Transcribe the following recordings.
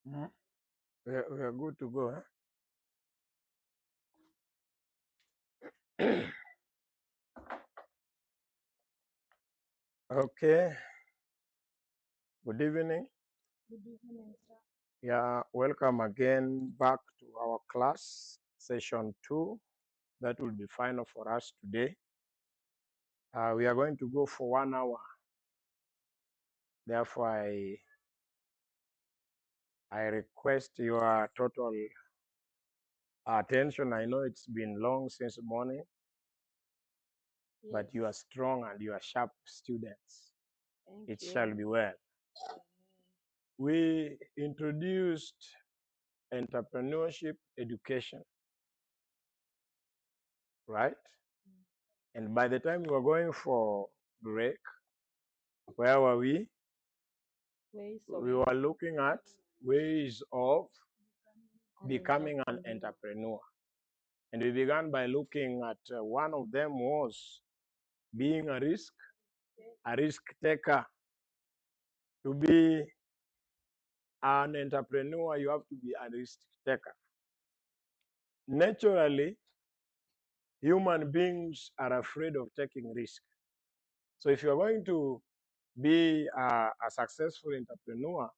Mhm. We are good to go. Huh? Okay. Good evening. Good evening, sir. Yeah, welcome again back to our class, session 2. That will be final for us today. We are going to go for 1 hour. Therefore, I request your total attention. I know it's been long since morning, but Yes, you are strong and you are sharp students. thank It you. shall be well. Amen. We introduced entrepreneurship education, right? And by the time we were going for break, where were we? Ways of We were looking at ways of an becoming an entrepreneur. entrepreneur. And we began by looking at one of them was being a risk taker. To be an entrepreneur, you have to be a risk taker. Naturally, human beings are afraid of taking risk. So if you're going to be a successful entrepreneur,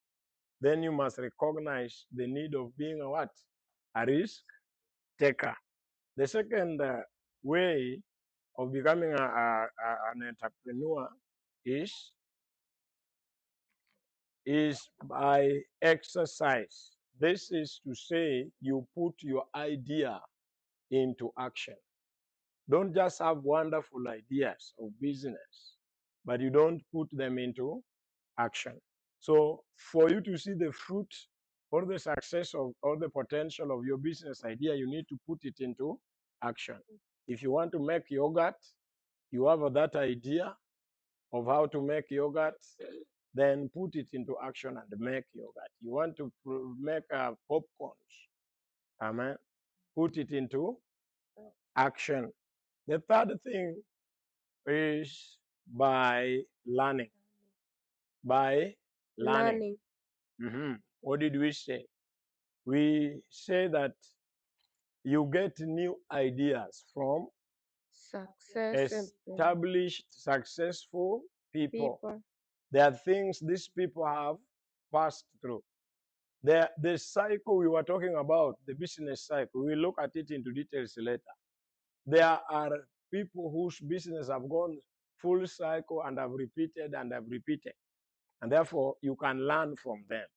then you must recognize the need of being a what? A risk taker. The second way of becoming an entrepreneur is by exercise. This is to say you put your idea into action. Don't just have wonderful ideas of business, but you don't put them into action. So for you to see the fruit or the success of or the potential of your business idea, you need to put it into action. If you want to make yogurt, you have that idea of how to make yogurt, then put it into action and make yogurt. You want to make popcorns, amen, put it into action. The third thing is by learning. By learning. Learning. What did we say? We say that you get new ideas from Success and established, successful people. people. There are things these people have passed through. The cycle we were talking about, the business cycle, we look at it into details later. There are people whose business have gone full cycle and have repeated and have repeated. And therefore, you can learn from them.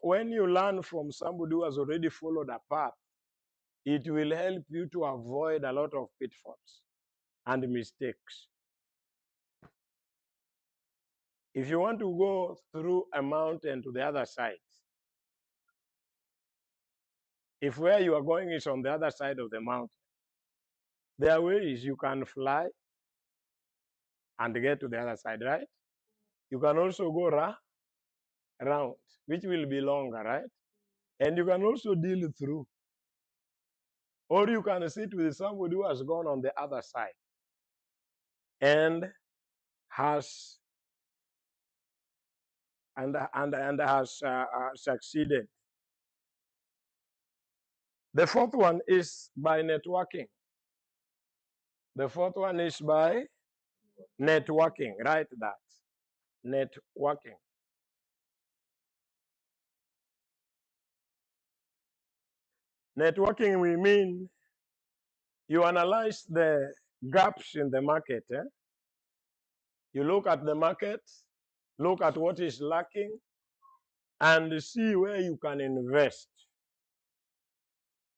When you learn from somebody who has already followed a path, it will help you to avoid a lot of pitfalls and mistakes. If you want to go through a mountain to the other side, if where you are going is on the other side of the mountain, there are ways you can fly and get to the other side, right? You can also go around, which will be longer, right? And you can also deal through. Or you can sit with somebody who has gone on the other side and has succeeded. The fourth one is by networking. The fourth one is by networking. Write that. Networking. Networking, we mean you analyze the gaps in the market. You look at the market, look at what is lacking, and see where you can invest,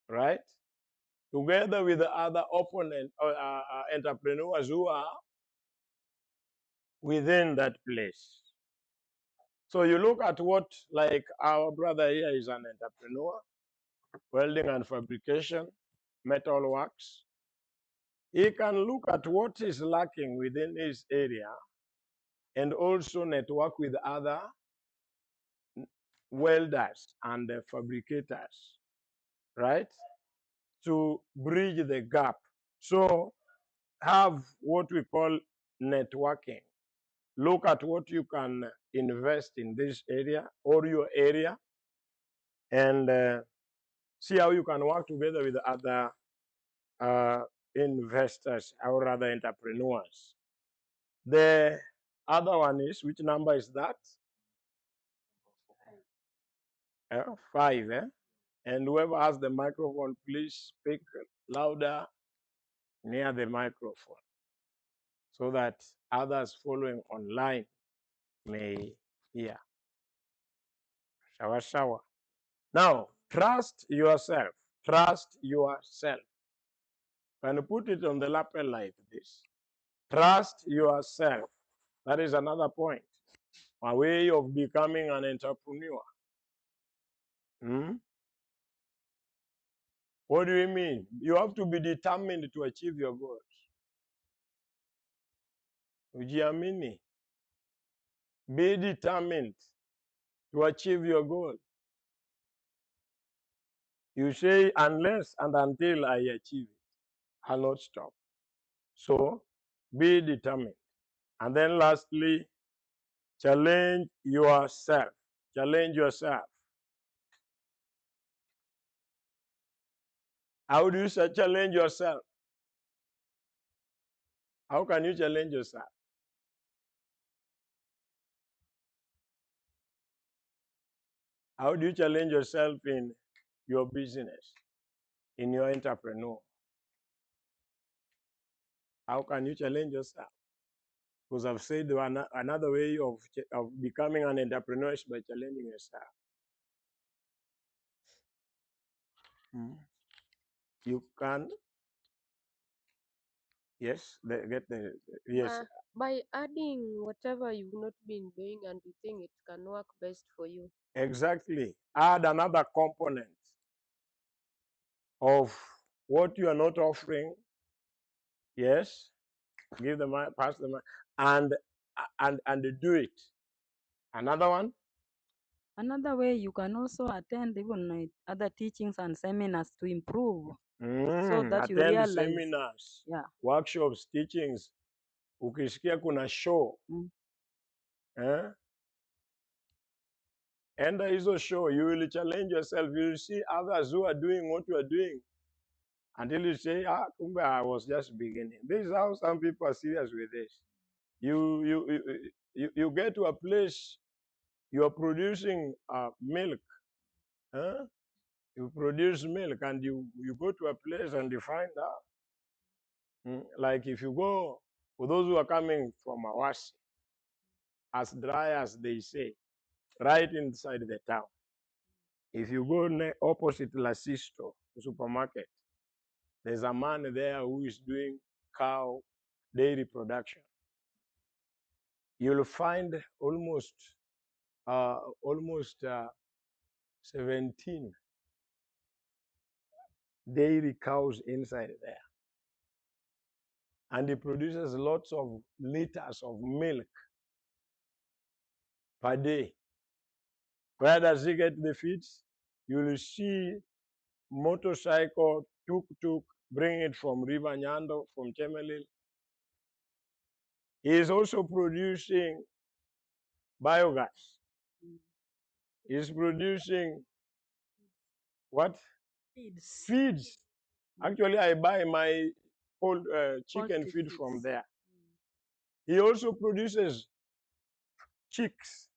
right? Together with the other opponent entrepreneurs who are within that place. So you look at what, like our brother here is an entrepreneur, welding and fabrication, metal works. He can look at what is lacking within his area and also network with other welders and fabricators, right? To bridge the gap. So have what we call networking. look at what you can invest in this area or your area, and see how you can work together with other investors or other entrepreneurs. The other one is, which number is that? 5, eh? And whoever has the microphone, please speak louder near the microphone so that others following online may hear. Shawa shawa. Now, trust yourself. Trust yourself. Can you put it on the lapel like this? Trust yourself. That is another point. A way of becoming an entrepreneur. What do you mean? You have to be determined to achieve your goals. Ujiamini. Be determined to achieve your goal. You say, unless and until I achieve it, I'll not stop. So, be determined. And then lastly, challenge yourself. Challenge yourself. How do you challenge yourself? How can you challenge yourself? How do you challenge yourself in your business, in your entrepreneur? How can you challenge yourself? Because I've said another way of becoming an entrepreneur is by challenging yourself. You can, yes, yes. By adding whatever you've not been doing and you think it can work best for you. Exactly. Add another component of what you are not offering. Yes. Give the mic, pass the mic, and do it. Another one. Another way, you can also attend even other teachings and seminars to improve, so that you attend realize seminars, workshops, teachings. Ukisikia kuna show, enter hizo show. You will challenge yourself. You will see others who are doing what you are doing, until you say, kumbe, I was just beginning. This is how some people are serious with this. You get to a place, you are producing milk. You produce milk, and you go to a place and you find out. Like if you go, for those who are coming from AWASI, as dry as they say, right inside the town. If you go opposite La Sisto supermarket, there's a man there who is doing cow dairy production. You'll find almost 17 dairy cows inside there. And he produces lots of liters of milk per day. Where does he get the feeds? You will see motorcycle, tuk-tuk, bring it from River Nyando, from Chemelil. He is also producing biogas. He's producing what? Feeds. Actually, I buy my old chicken feed from there. He also produces chicks,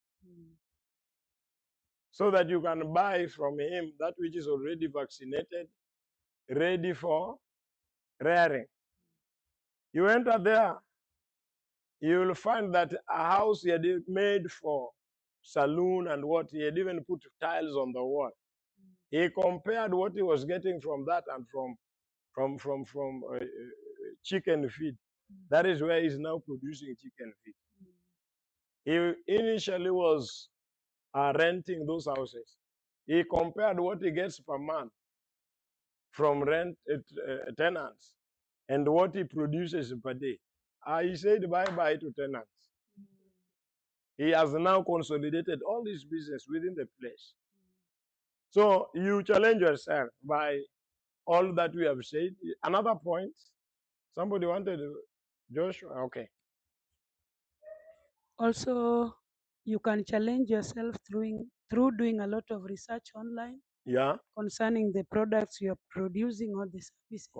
so that you can buy from him that which is already vaccinated, ready for rearing. You enter there, you will find that a house he had made for saloon and what, he had even put tiles on the wall. He compared what he was getting from that and from chicken feed. That is where he's now producing chicken feed. He initially was renting those houses. He compared what he gets per month from rent tenants and what he produces per day. He said bye-bye to tenants. He has now consolidated all this business within the place. So you challenge yourself by all that we have said. Another point, somebody wanted Joshua, okay. Also, you can challenge yourself through doing a lot of research online Yeah. concerning the products you are producing or the services.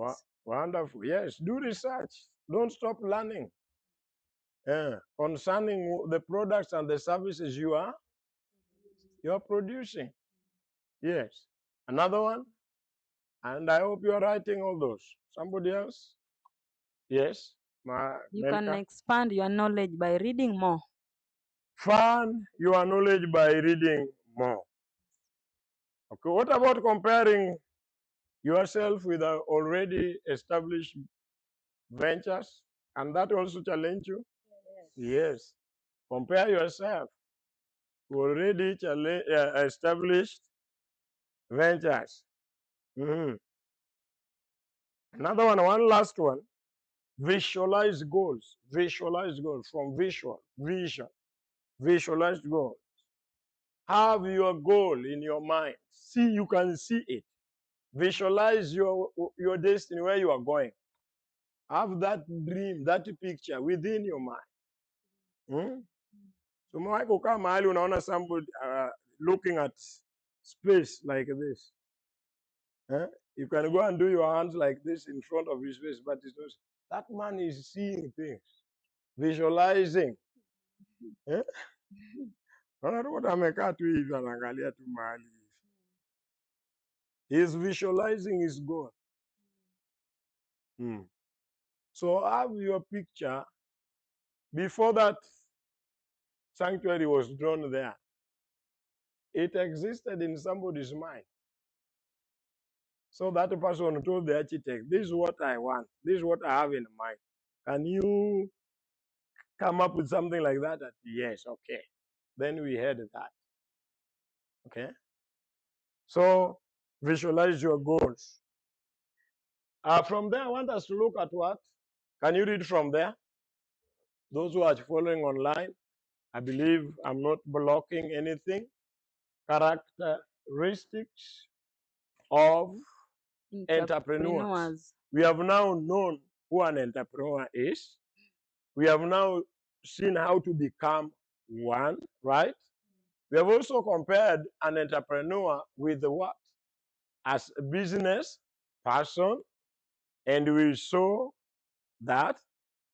Wonderful. Yes, do research. Don't stop learning. Concerning the products and the services you are producing. Yes. Another one? And I hope you are writing all those. Somebody else? Yes. You can Melka? expand your knowledge by reading more. Fund your knowledge by reading more. Okay. What about comparing yourself with already established ventures? Can that also challenge you? Yes. Compare yourself to already established ventures. Another one last one. Visualize goals. Visualize goals from vision. Visualize goals. Have your goal in your mind. See, you can see it. Visualize your destiny, where you are going. Have that dream, that picture within your mind. So umewahi kukaa mahali unaona somebody looking at space like this. You can go and do your hands like this in front of his face, but it's not. That man is seeing things, visualizing. Unaona tu amekaa tu hivi anaangalia tu mahali hivi. He is visualizing his goal. So have your picture before that sanctuary was drawn there. It existed in somebody's mind. So that person told the architect, this is what I want. This is what I have in mind. Can you come up with something like that? Yes, okay. Then we had that. Okay. So visualize your goals. From there, I want us to look at what? Can you read from there? Those who are following online, I believe I'm not blocking anything. Characteristics of entrepreneurs. We have now known who an entrepreneur is. We have now seen how to become one, right? We have also compared an entrepreneur with the what? As a business person, and we saw that.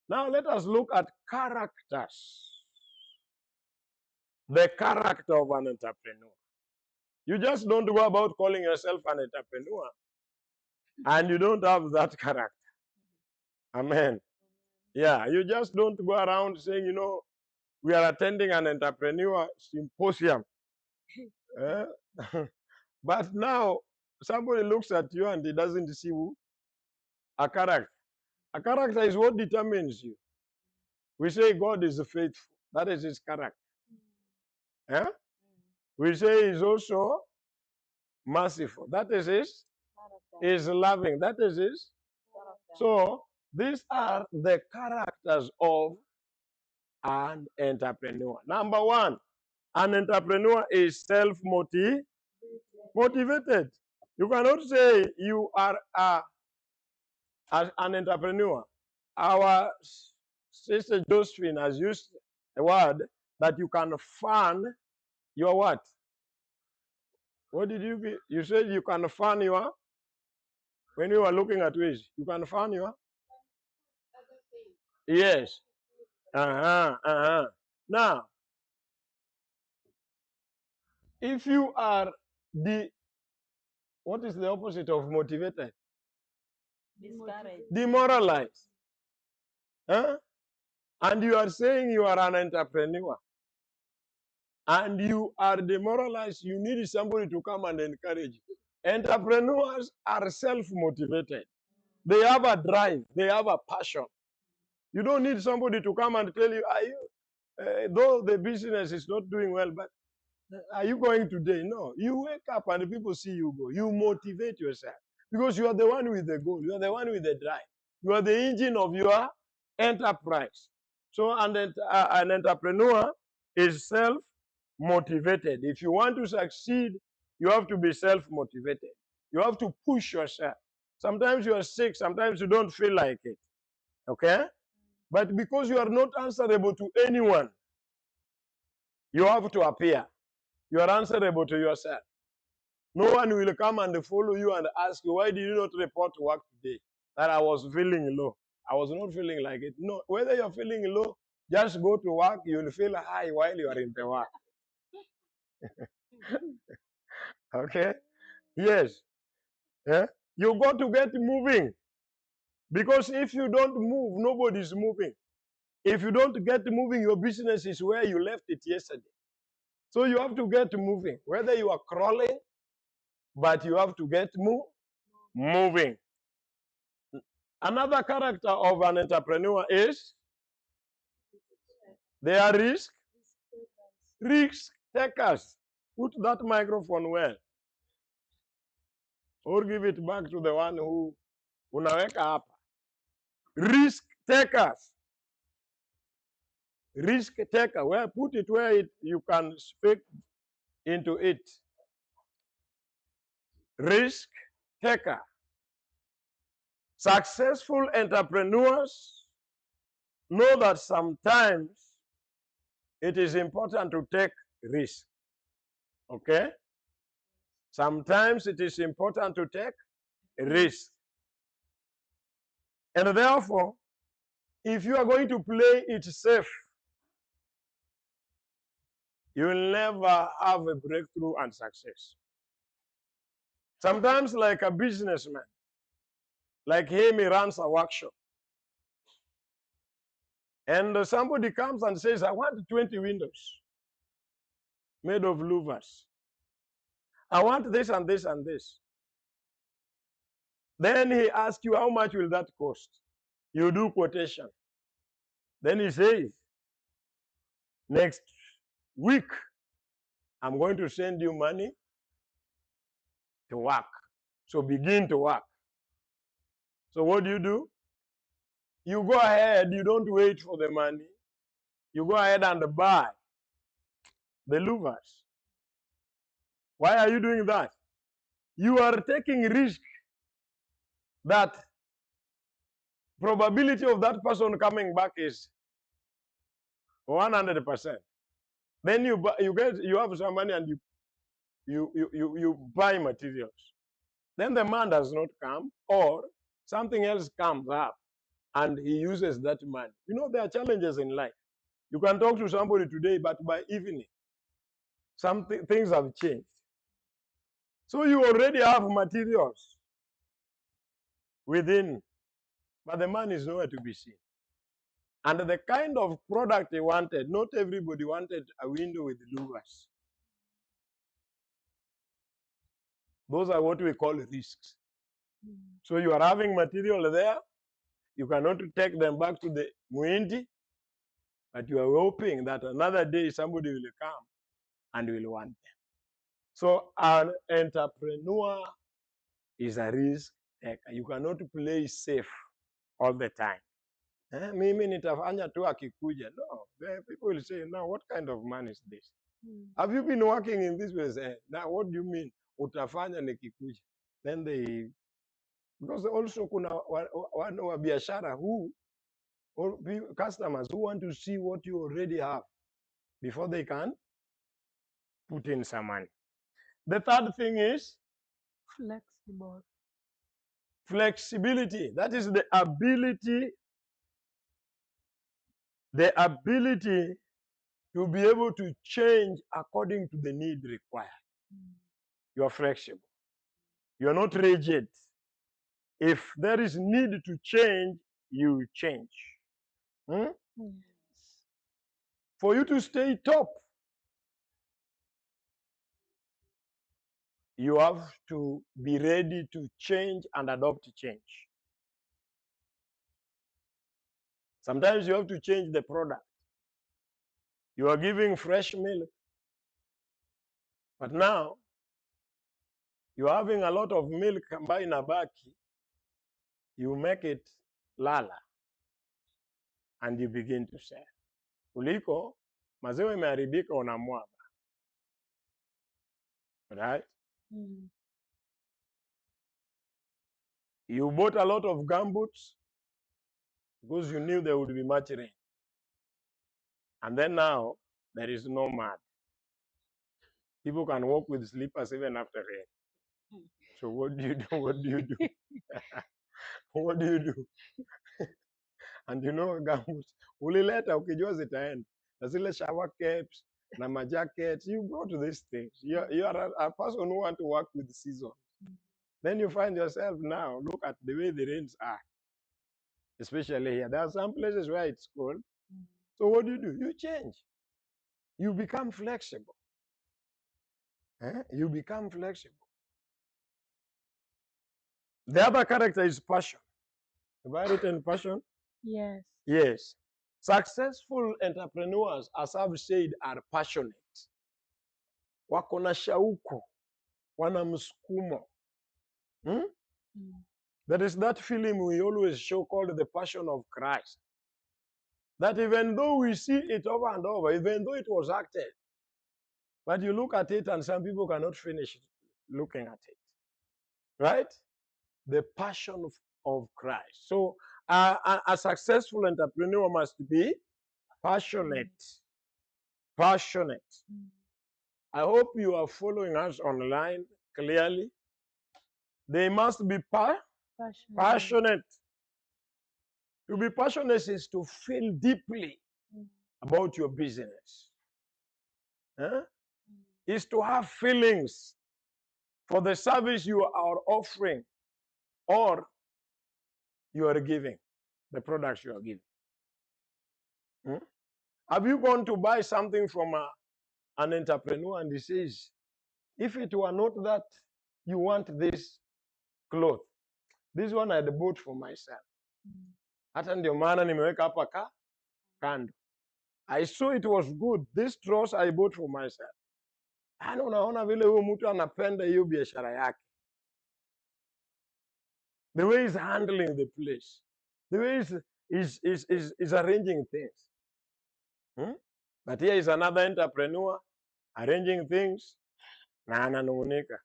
Now let us look at characters. The character of an entrepreneur. You just don't go about calling yourself an entrepreneur and you don't have that character. Amen. Yeah, you just don't go around saying, you know, we are attending an entrepreneur symposium. But now somebody looks at you and he doesn't see who? A character. A character is what determines you. We say God is faithful. That is his character. We say he's also merciful. That is his. Is loving. That is his. So these are the characters of an entrepreneur. Number one, an entrepreneur is self-motivated. You cannot say you are an entrepreneur. Our sister Josephine has used a word that you can fund your what? What did you said you can fund your, when you are looking at ways, you can fund your? Yes. Now, if you are what is the opposite of motivated? Demoralized. And you are saying you are an entrepreneur and you are demoralized, you need somebody to come and encourage you. Entrepreneurs are self-motivated. They have a drive. They have a passion. You don't need somebody to come and tell you, are you, though the business is not doing well, but are you going today? No. You wake up and people see you go. You motivate yourself because you are the one with the goal. You are the one with the drive. You are the engine of your enterprise. So an entrepreneur is self-motivated. If you want to succeed, you have to be self-motivated. You have to push yourself. Sometimes you are sick. Sometimes you don't feel like it. Okay? But because you are not answerable to anyone, You have to appear. You are answerable to yourself. No one will come and follow you and ask you, why did you not report to work today? That I was feeling low. I was not feeling like it. No, whether you're feeling low, just go to work. You'll feel high while you are in the work. Okay? Yes. Yeah? You got to get moving. Because if you don't move, nobody's moving. If you don't get moving, your business is where you left it yesterday. So you have to get moving. Whether you are crawling, but you have to get moving. Another character of an entrepreneur is they are risk takers. Put that microphone well, or give it back to the one who unaweka hapa. Risk takers. Risk taker. Well, put it where you can speak into it. Risk taker. Successful entrepreneurs know that sometimes it is important to take risk. Okay? Sometimes it is important to take risk. And therefore, if you are going to play it safe, you will never have a breakthrough and success. Sometimes, like a businessman, like him, he runs a workshop. And somebody comes and says, I want 20 windows made of louvers. I want this and this and this. Then he asks you, how much will that cost? You do quotation. Then he says, next week, I'm going to send you money to work. So begin to work. So what do? You go ahead, you don't wait for the money. You go ahead and buy the louvers. Why are you doing that? You are taking risk that probability of that person coming back is 100%. Then you have some money and you buy materials. Then the man does not come, or something else comes up and he uses that money. You know, there are challenges in life. You can talk to somebody today, but by evening, things have changed. So you already have materials within, but the man is nowhere to be seen. And the kind of product he wanted, not everybody wanted a window with louvers. Those are what we call risks. So you are having material there. You cannot take them back to the Muindi, but you are hoping that another day somebody will come and will want them. So an entrepreneur is a risk taker. You cannot play safe all the time. Mimi nitafanya tu akikuja. No, people will say, now what kind of man is this? Have you been working in this way? Now what do you mean? Utafanya nikikuja. Then they, because also kuna wana wa biashara who, or customers who want to see what you already have before they can put in some money. The third thing is Flexible. flexibility. That is the ability to be able to change according to the need required. You are flexible. You are not rigid. If there is need to change, you change. Yes. For you to stay top, you have to be ready to change and adopt change. Sometimes you have to change the product. You are giving fresh milk, but now you're having a lot of milk ambayo inabaki. You make it lala and you begin to sell. Kuliko maziwa imeharibika unamwaga. Right? You bought a lot of gumboots because you knew there would be much rain. And then now there is no mud. People can walk with slippers even after rain. So what do you do? What do you do? What do you do? And you know, gumboots, ulileta ukijua zitaenda. Na zile shower caps, na majackets, you go to these things. You are a person who want to work with season. Then you find yourself now, look at the way the rains are. Especially here. There are some places where it's cold. So what do? You change. You become flexible. You become flexible. The other character is passion. Have I written passion? Yes. Yes. Successful entrepreneurs, as I've said, are passionate. Wako na shauku, wana msukumo. There is that film we always show called The Passion of Christ. That even though we see it over and over, even though it was acted, but you look at it and some people cannot finish looking at it. Right? The passion of Christ. So a successful entrepreneur must be passionate. Passionate. I hope you are following us online clearly. They must be passionate. To be passionate is to feel deeply about your business. Is to have feelings for the service you are offering or you are giving, the products you are giving. Have you gone to buy something from an entrepreneur and he says, if it were not that you want this cloth, this one I bought for myself. Hata ndio maana nimeweka hapa kando. I saw it was good. This trouser I bought for myself. Yaani unaona vile huyo mtu anapenda hiyo biashara yake. The way he's handling the place. The way he's arranging things. But here is another entrepreneur arranging things na ananung'unika.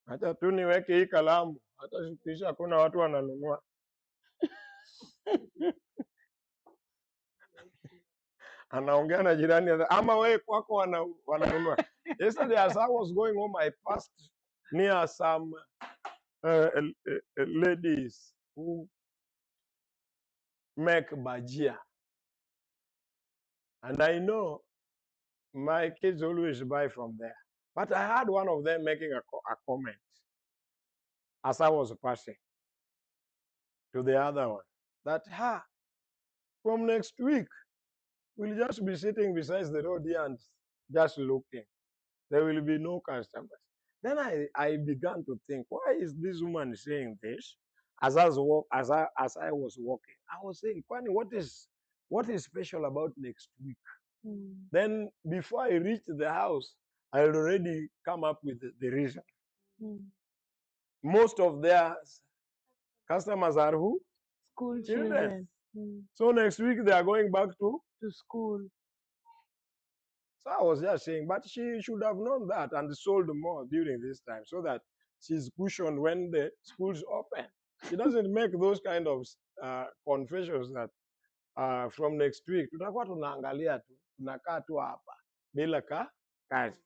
Hata tu niweke hii kalamu, hata kisha hakuna watu wananunua. Anaongea na jirani, ama wewe kwako wananunua. Yesterday as I was going home, I passed near some ladies who make bajia. And I know my kids always buy from there. But I heard one of them making a comment as I was passing to the other one, that from next week, we'll just be sitting beside the road here and just looking. There will be no customers. Then I began to think, why is this woman saying this? As I was walking, I was saying, Kwani, what is special about next week? Then before I reached the house, I had already come up with the reason. Most of their customers are who? School children. So next week they are going back to school. So I was just saying, but she should have known that and sold more during this time so that she's cushioned when the schools open. She doesn't make those kind of confessions that from next week tutakuwa tunaangalia tu, tunakaa tu hapa bila kazi.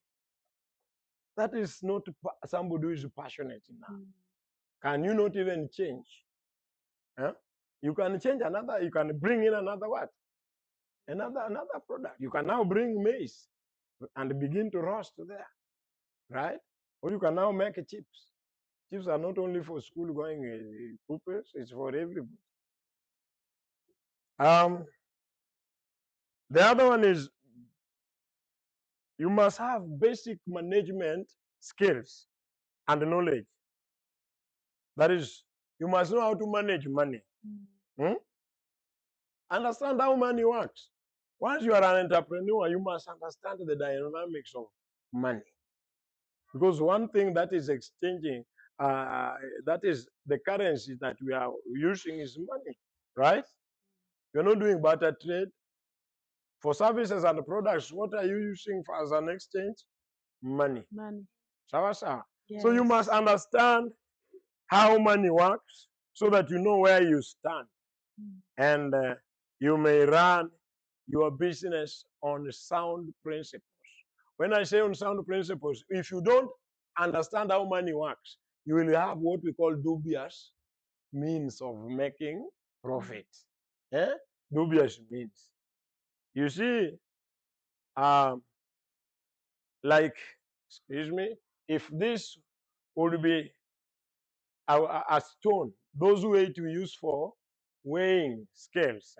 That is not somebody who is passionate enough. Can you not even change? You can change another, you can bring in another what? Another product. You can now bring maize and begin to roast there, right? Or you can now make chips. Chips are not only for school-going pupils, it's for everybody. The other one is you must have basic management skills and knowledge. That is, you must know how to manage money. Understand how money works. Once you are an entrepreneur, you must understand the dynamics of money. Because one thing that is exchanging, that is the currency that we are using is money, right? You're not doing barter trade. For services and products, what are you using as an exchange? Money. Sawa sawa. Yes. So you must understand how money works so that you know where you stand. And you may run your business on sound principles. When I say on sound principles, if you don't understand how money works, you will have what we call dubious means of making profit. Eh? Dubious means. You see, like, excuse me, if this would be a stone, those weight we use for weighing scales,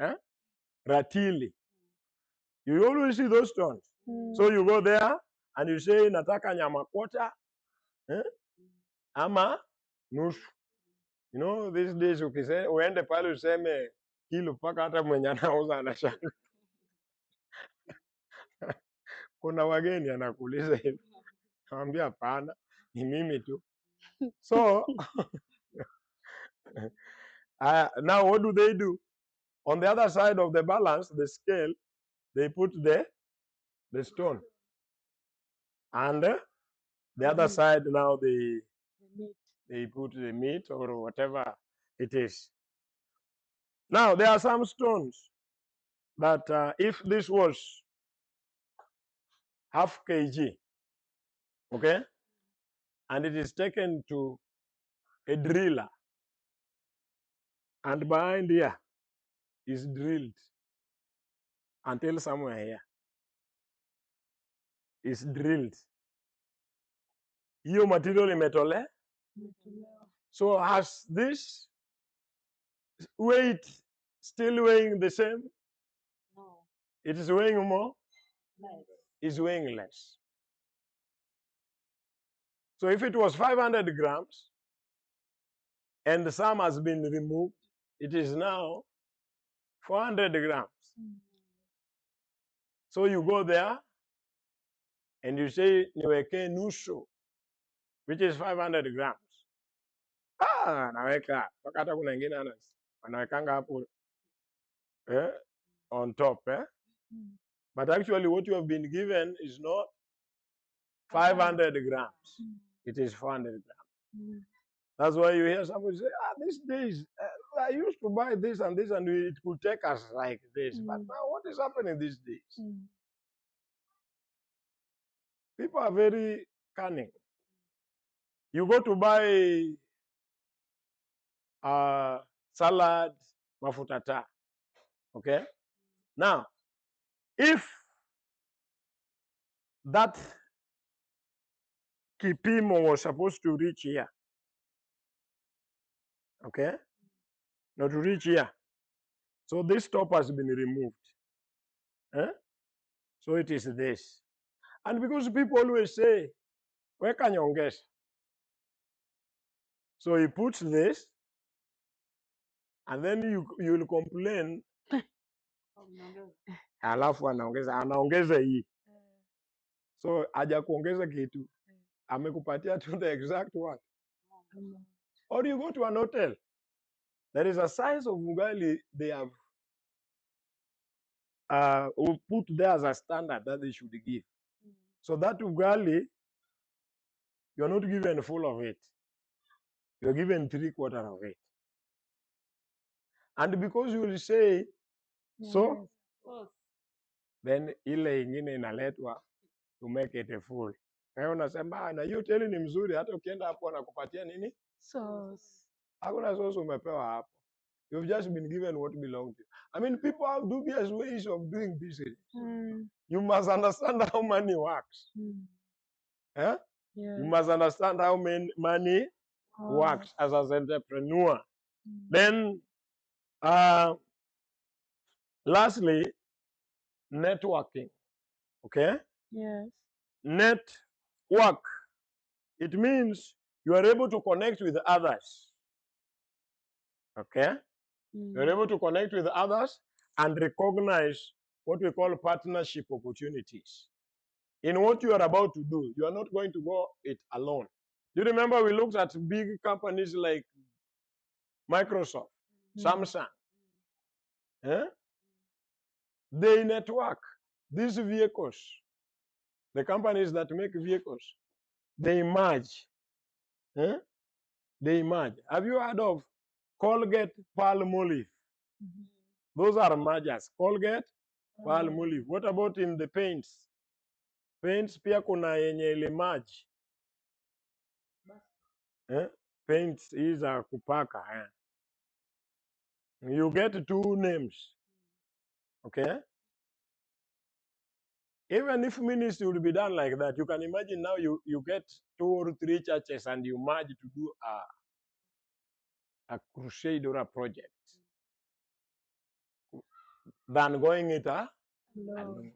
ratili, you always see those stones. So you go there and you say, nataka nyama quarter, ama nusu. You know, these days ukise uende pale useme kilo mpaka hata mwenye anauza anashanga. Kuna wageni anakuuliza hivi. Naambia hapana, ni mimi tu. So now what do? On the other side of the balance, the scale, they put the stone. And the other side now they put the meat or whatever it is. Now there are some stones that if this was half kg, okay, and it is taken to a driller, and behind here is drilled until somewhere here is drilled. Hiyo material imetolewa. So has this weight still weighing the same? No. It is weighing more? Less. It's weighing less. So if it was 500 grams and some has been removed, it is now 400 grams. So you go there and you say, niweke nusu, which is 500 grams. Naweka. Wakata kuna ingine anawekanga hapo on top. But actually what you have been given is not 500 grams. It is 400 grams. That's why you hear somebody say, these days, I used to buy this and this and it could take us like this. But now what is happening these days? People are very cunning. You go to buy salad, mafuta taa. Okay? Now, if that kipimo was supposed to reach here, okay? Not to reach here. So this top has been removed. So it is this. And because people always say, where can you guess? So he puts this, and then you will complain. Alafu anaongeza hii. So haja kuongeza kitu. Amekupatia to the exact one. Or you go to an hotel. There is a size of ugali they have put there as a standard that they should give. So that ugali, you're not given full of it. You're given 3/4 of it. And because you will say, so, then ile ingine inaletwa to make it a full. Na unasema na hiyo hoteli ni mzuri, hata ukienda hapo anakupatia nini? Sauce. Hakuna sauce umepewa hapo. You've just been given what belongs to you. I mean, people have dubious ways of doing business. You must understand how money works. Yeah. You must understand how money works as an entrepreneur. Then, lastly, networking. Okay? Yes. Network. It means you are able to connect with others. Okay? You're able to connect with others and recognize what we call partnership opportunities. In what you are about to do, you are not going to go it alone. Do you remember we looked at big companies like Microsoft, Samsung? They network. These vehicles, the companies that make vehicles, they merge. They merge. Have you heard of Colgate Palmolive? Those are mergers. Colgate palm leaf. What about in the paints? Paints pia kuna yenye ile maji. Paints hizi kupaka. You get two names. Okay? Even if ministry will be done like that, you can imagine now you get 2 or 3 churches and you merge to do a crusade or a project than going it alone.